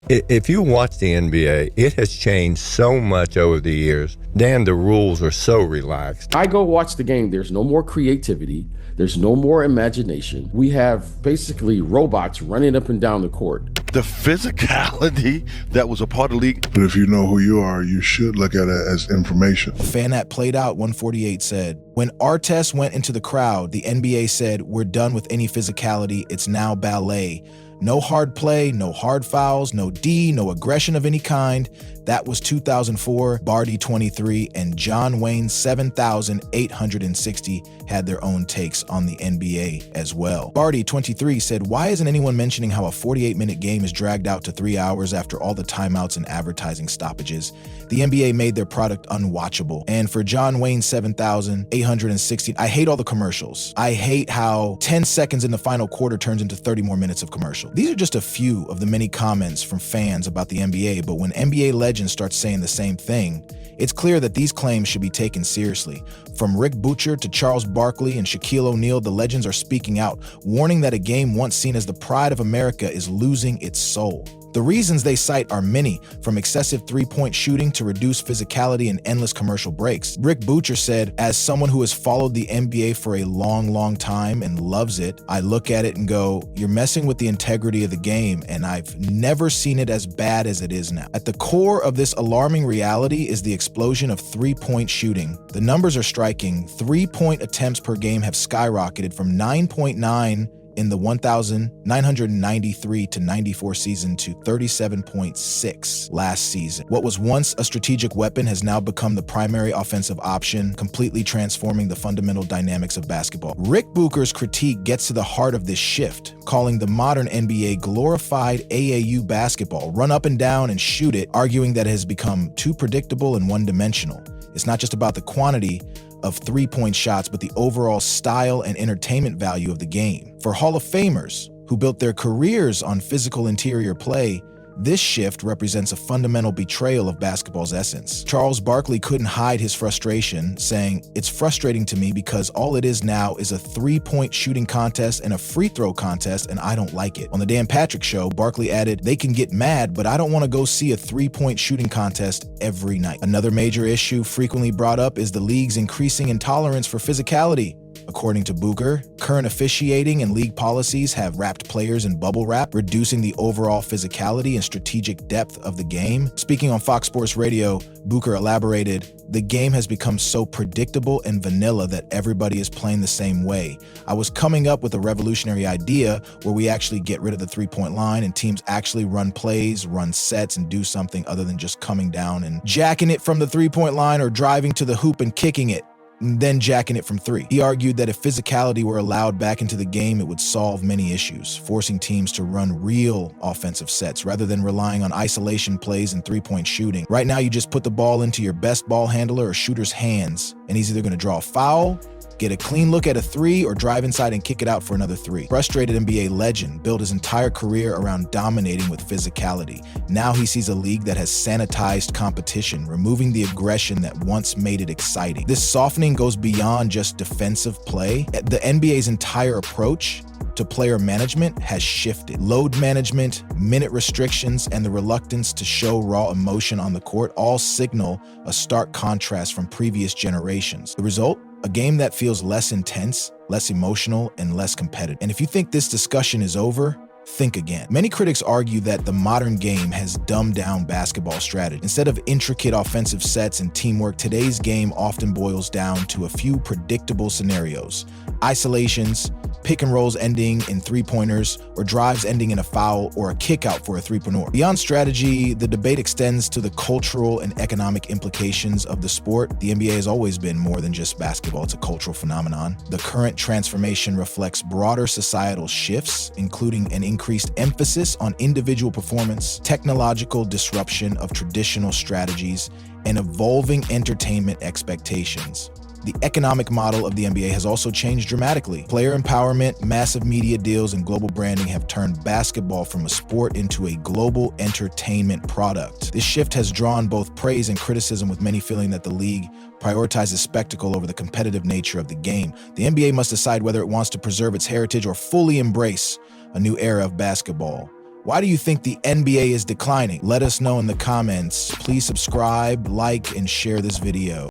If you watch the NBA, it has changed so much over the years. Dan, the rules are so relaxed. I go watch the game. There's no more creativity. There's no more imagination. We have basically robots running up and down the court. The physicality that was a part of the league. But if you know who you are, you should look at it as information. A fan that played out 148 said, when Artest went into the crowd, the NBA said, we're done with any physicality. It's now ballet. No hard play, no hard fouls, no D, no aggression of any kind. That was 2004. Barty 23 and John Wayne 7,860 had their own takes on the NBA as well. Barty 23 said, why isn't anyone mentioning how a 48-minute game is dragged out to 3 hours after all the timeouts and advertising stoppages? The NBA made their product unwatchable. And for John Wayne 7,860, I hate all the commercials. I hate how 10 seconds in the final quarter turns into 30 more minutes of commercial. These are just a few of the many comments from fans about the NBA, but when NBA legends start saying the same thing, it's clear that these claims should be taken seriously. From Rick Bucher to Charles Barkley and Shaquille O'Neal, the legends are speaking out, warning that a game once seen as the pride of America is losing its soul. The reasons they cite are many, from excessive three-point shooting to reduced physicality and endless commercial breaks. Rick Bucher said, as someone who has followed the NBA for a long time and loves it, I look at it and go, you're messing with the integrity of the game, and I've never seen it as bad as it is now. At the core of this alarming reality is the explosion of three-point shooting. The numbers are striking. Three-point attempts per game have skyrocketed from 9.9 in the 1993-94 season to 37.6 last season. What was once a strategic weapon has now become the primary offensive option, completely transforming the fundamental dynamics of basketball. Rick Bucher's critique gets to the heart of this shift, calling the modern NBA glorified AAU basketball, run up and down and shoot it, arguing that it has become too predictable and one-dimensional. It's not just about the quantity of three-point shots, but the overall style and entertainment value of the game. For Hall of Famers who built their careers on physical interior play, this shift represents a fundamental betrayal of basketball's essence. Charles Barkley couldn't hide his frustration, saying, it's frustrating to me because all it is now is a three-point shooting contest and a free throw contest, and I don't like it. On the Dan Patrick Show, Barkley added, they can get mad, but I don't want to go see a three-point shooting contest every night. Another major issue frequently brought up is the league's increasing intolerance for physicality. According to Bucher, current officiating and league policies have wrapped players in bubble wrap, reducing the overall physicality and strategic depth of the game. Speaking on Fox Sports Radio, Bucher elaborated, the game has become so predictable and vanilla that everybody is playing the same way. I was coming up with a revolutionary idea where we actually get rid of the three-point line and teams actually run plays, run sets, and do something other than just coming down and jacking it from the three-point line or driving to the hoop and kicking it, then jacking it from three. He argued that if physicality were allowed back into the game, it would solve many issues, forcing teams to run real offensive sets rather than relying on isolation plays and three-point shooting. Right now, you just put the ball into your best ball handler or shooter's hands, and he's either going to draw a foul, get a clean look at a three, or drive inside and kick it out for another three. Frustrated NBA legend built his entire career around dominating with physicality. Now he sees a league that has sanitized competition, removing the aggression that once made it exciting. This softening goes beyond just defensive play. The NBA's entire approach to player management has shifted. Load management, minute restrictions, and the reluctance to show raw emotion on the court all signal a stark contrast from previous generations. The result? A game that feels less intense, less emotional, and less competitive. And if you think this discussion is over, think again. Many critics argue that the modern game has dumbed down basketball strategy. Instead of intricate offensive sets and teamwork, today's game often boils down to a few predictable scenarios: isolations, pick and rolls ending in three-pointers, or drives ending in a foul or a kick-out for a three-pointer. Beyond strategy, the debate extends to the cultural and economic implications of the sport. The NBA has always been more than just basketball. It's a cultural phenomenon. The current transformation reflects broader societal shifts, including an increased emphasis on individual performance, technological disruption of traditional strategies, and evolving entertainment expectations. The economic model of the NBA has also changed dramatically. Player empowerment, massive media deals, and global branding have turned basketball from a sport into a global entertainment product. This shift has drawn both praise and criticism, with many feeling that the league prioritizes spectacle over the competitive nature of the game. The NBA must decide whether it wants to preserve its heritage or fully embrace a new era of basketball, Why do you think the NBA is declining? Let us know in the comments. Please subscribe, like, and share this video.